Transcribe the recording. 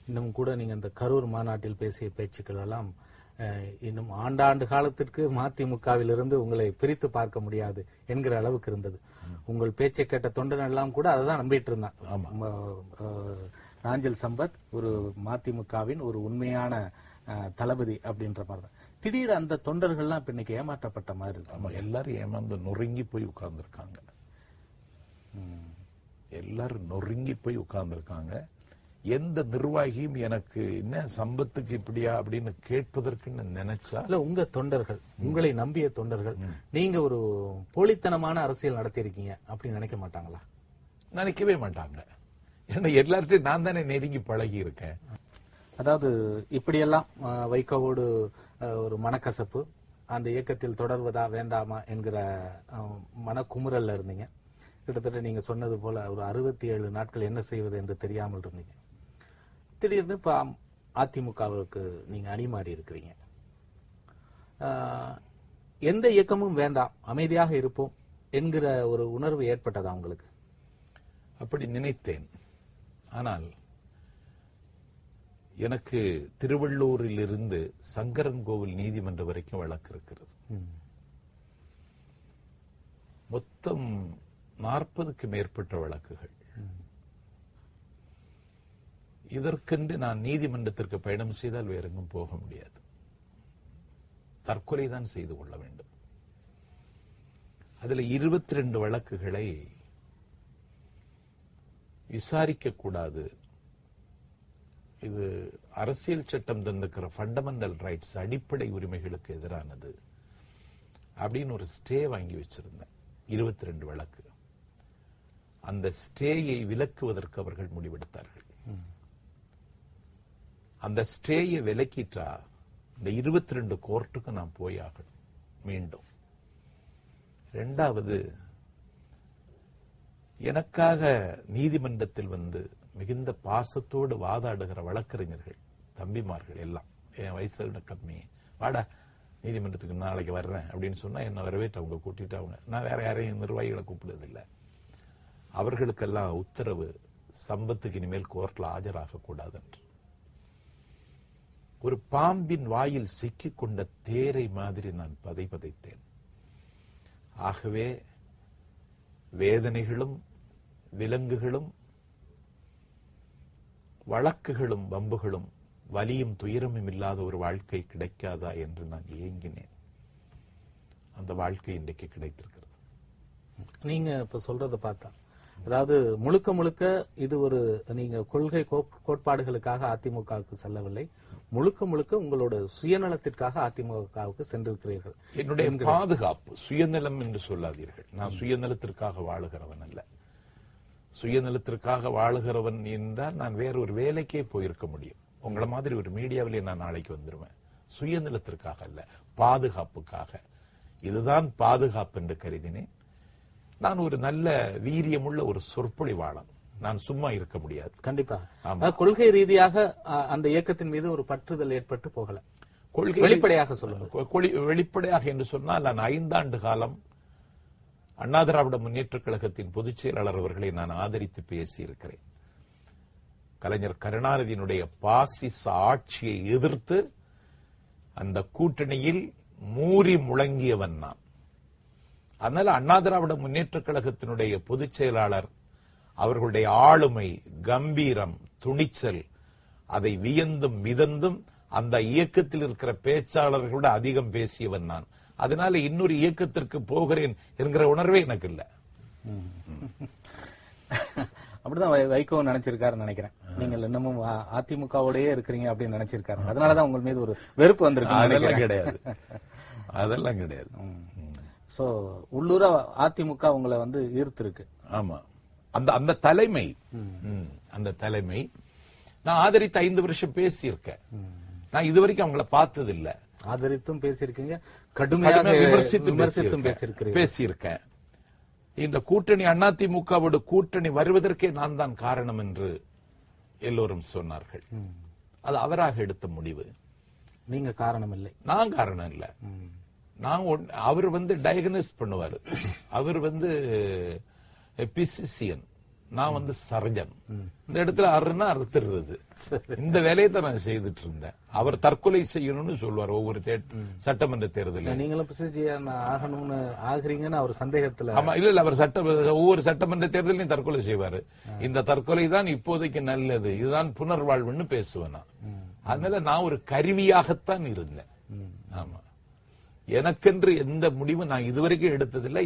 இன்னும் கூட நீங்க இந்த கரூர் மாநாட்டில் பேசிய பேச்சுக்கள் எல்லாம் இன்னும் ஆண்டாண்டு காலத்திற்கு மதிமுகவிலிருந்து உங்களை பிரித்து பார்க்க முடியாது என்கிற அளவுக்கு இருந்தது. உங்கள் பேச்சை கேட்ட தொண்டன் எல்லாம் கூட அதை தான் நம்பிட்டு இருந்தான். நாஞ்சில் சம்பத் ஒரு மதிமுகவின் ஒரு உண்மையான தளபதி அப்படின்ற மாதிரி தான். திடீர் அந்த தொண்டர்கள்லாம் இப்ப இன்னைக்கு ஏமாற்றப்பட்ட மாதிரி இருக்கு. எல்லாரும் ஏமாந்து நொறுங்கி போய் உட்கார்ந்துருக்காங்க. எல்லாரும் நொறுங்கி போய் உட்கார்ந்துருக்காங்க. எந்த நிர்வாகியும் எனக்கு என்ன சம்பத்துக்கு இப்படியா அப்படின்னு கேட்பதற்குன்னு நினைச்சா இல்ல, உங்க தொண்டர்கள், உங்களை நம்பிய தொண்டர்கள், நீங்க ஒரு போலித்தனமான அரசியல் நடத்தியிருக்கீங்க அப்படின்னு நினைக்க மாட்டாங்களா? நினைக்கவே மாட்டாங்க. ஏன்னா எல்லார்ட்டையும் நான் தானே நெருங்கி பழகி இருக்கேன். அதாவது இப்படியெல்லாம் வைகோவோடு ஒரு மனக்கசப்பு, அந்த இயக்கத்தில் தொடர்வதா வேண்டாமா என்கிற மனக்குமுறல்ல இருந்தீங்க. கிட்டத்தட்ட நீங்க சொன்னது போல ஒரு 67 நாட்கள் என்ன செய்வது என்று தெரியாமல் இருந்தீங்க. திடீர்னு இப்ப அதிமுகவுக்கு நீங்க அணிமாறி இருக்கிறீங்க. எந்த இயக்கமும் வேண்டாம், அமைதியாக இருப்போம் என்கிற ஒரு உணர்வு ஏற்பட்டதா உங்களுக்கு? அப்படி நினைத்தேன். ஆனால் எனக்கு திருவள்ளூரில் இருந்து சங்கரன் கோவில் நீதிமன்றம் வரைக்கும் வழக்கு இருக்கிறது. மொத்தம் 40க்கு மேற்பட்ட வழக்குகள். இதற்கென்று நான் நீதிமன்றத்திற்கு பயணம் செய்தால் வேற எங்கும் போக முடியாது. தற்கொலை தான் செய்து கொள்ள வேண்டும். அதுல 22 வழக்குகளை விசாரிக்க கூடாது, இது அரசியல் சட்டம் தந்திருக்கிற ஃபண்டமெண்டல் ரைட்ஸ், அடிப்படை உரிமைகளுக்கு எதிரானது அப்படின்னு ஒரு ஸ்டே வாங்கி வச்சிருந்தேன். 22 வழக்கு. அந்த ஸ்டேயை விலக்குவதற்கு அவர்கள் முடிவெடுத்தார்கள். அந்த ஸ்டேயை விலக்கிட்டா இந்த 22 கோர்ட்டுக்கு நான் போய் ஆகணும் மீண்டும். இரண்டாவது, எனக்காக நீதிமன்றத்தில் வந்து மிகுந்த பாசத்தோடு வாதாடுகிற வழக்கறிஞர்கள் தம்பிமார்கள் எல்லாம், என் வயசு கம்மி, வாடா நீதிமன்றத்துக்கு நாளைக்கு வர்றேன் அப்படின்னு சொன்னா என்ன வரவேற்று அவங்க கூட்டிட்டு அவங்க, நான் வேற யாரையும் நிர்வாகிகளை கூப்பிடுவதில்லை. அவர்களுக்கெல்லாம் உத்தரவு, சம்பத்துக்கு இனிமேல் கோர்ட்ல ஆஜராக கூடாது என்று. ஒரு பாம்பின் வாயில் சிக்கிக் கொண்ட தேரை மாதிரி நான் பதைத்தேன். ஆகவே வேதனைகளும் விலங்குகளும் வழக்குகளும் வம்புகளும் வலியும் துயரமும் இல்லாத ஒரு வாழ்க்கை கிடைக்காதா என்று நான் ஏங்கினேன். அந்த வாழ்க்கை இன்றைக்கு கிடைத்திருக்கிறது. நீங்க இப்ப சொல்றத பார்த்தா, அதாவது முழுக்க முழுக்க இது ஒரு, நீங்க கொள்கை கோட்பாடுகளுக்காக அதிமுகவுக்கு செல்லவில்லை, முழுக்க முழுக்க உங்களோட சுயநலத்திற்காக அதிமுகவுக்கு சென்றிருக்கிறீர்கள். என்னுடைய பாதுகாப்பு, சுயநலம் என்று சொல்லாதீர்கள். நான் சுயநலத்திற்காக வாழுகிறவன் அல்ல. சுயநலத்திற்காக வாழுகிறவன் என்றால் நான் வேற ஒரு வேலைக்கே போயிருக்க முடியும். உங்களை மாதிரி ஒரு மீடியாவிலே நான் நாளைக்கு வந்துருவேன். சுயநலத்திற்காக அல்ல, பாதுகாப்புக்காக. இதுதான் பாதுகாப்பு என்று கருதினேன். நான் ஒரு நல்ல வீரியமுள்ள ஒரு சொற்பொழிவாளன். நான் சும்மா இருக்க முடியாது. கண்டிப்பா. கொள்கை ரீதியாக அந்த இயக்கத்தின் மீது ஒரு பற்றுதல் ஏற்பட்டு போகல. கொள்கை வெளிப்படையாக சொல்லுங்க. வெளிப்படையாக என்று சொன்னால், நான் 5 ஆண்டு காலம் அண்ணா திராவிட முன்னேற்ற கழகத்தின் பொதுச் செயலாளர் அவர்களை நான் ஆதரித்து பேசியிருக்கிறேன். கலைஞர் கருணாநிதியினுடைய பாசிச ஆட்சியை எதிர்த்து அந்த கூட்டணியில் மூறி முழங்கியவன் நான். அதனால அண்ணா திராவிட முன்னேற்ற கழகத்தினுடைய பொதுச் செயலாளர் அவர்களுடைய ஆளுமை, கம்பீரம், துணிச்சல், அதை வியந்தும் மிதந்தும் அந்த இயக்கத்தில் இருக்கிற பேச்சாளர்களோட அதிகம் பேசியவன் நான். அதனால இன்னொரு இயக்கத்திற்கு போகிறேன் என்கிற உணர்வே எனக்கு இல்ல. அப்படிதான் வைகோ நினைச்சிருக்காரு நினைக்கிறேன். நீங்கள் இன்னமும் அதிமுகவோடயே இருக்கிறீங்க அப்படின்னு நினைச்சிருக்காரு. அதனாலதான் உங்கள் மீது ஒரு வெறுப்பு வந்திருக்கு. அதெல்லாம் கிடையாது, அதெல்லாம் கிடையாது. சோ உள்ளூர அதிமுக உங்களை வந்து ஈர்த்திருக்கு. ஆமா, அந்த தலைமை, அந்த தலைமை நான் ஆதரித்து 5 வருஷம் பேசியிருக்கேன். நான் இதுவரைக்கும் அவங்கள பார்த்தது இல்ல. ஆதரித்தும் பேசியிருக்கீங்க, கடுமையாக விமர்சித்தும் பேசியிருக்கேன். இந்த கூட்டணி, அதிமுகவோட கூட்டணி வருவதற்கே நான் தான் காரணம் என்று எல்லோரும் சொன்னார்கள். அது அவராக எடுத்த முடிவு. நீங்க காரணம் இல்லை. நான் காரணம் இல்ல. அவர் வந்து டயக்னோஸ் பண்ணுவாரு. அவர் வந்து பிசிசியன், நான் வந்து சர்ஜன். இந்த இடத்துல அறுன்னா அறுத்துறது. இந்த வேலையை தான் நான் செய்துட்டு இருந்தேன். அவர் தற்கொலை செய்யணும்னு சொல்லுவார் ஒவ்வொரு சட்டமன்ற தேர்தலில். நீங்களும் பிரசித்தியான ஆகணும்னு ஆகுறீங்கன்னு அவர் சந்தேகத்துல. ஆமா, இல்ல அவர் ஒவ்வொரு சட்டமன்ற தேர்தலையும் தற்கொலை செய்வாரு. இந்த தற்கொலை தான் இப்போதைக்கு நல்லது, இதுதான் புனர்வாழ்வுன்னு பேசுவேன் நான். அதனால நான் ஒரு கருவியாகத்தான் இருந்தேன். ஆமா, எனக்கென்று எந்த முடிவும் நான் இதுவரைக்கும் எடுத்ததில்லை.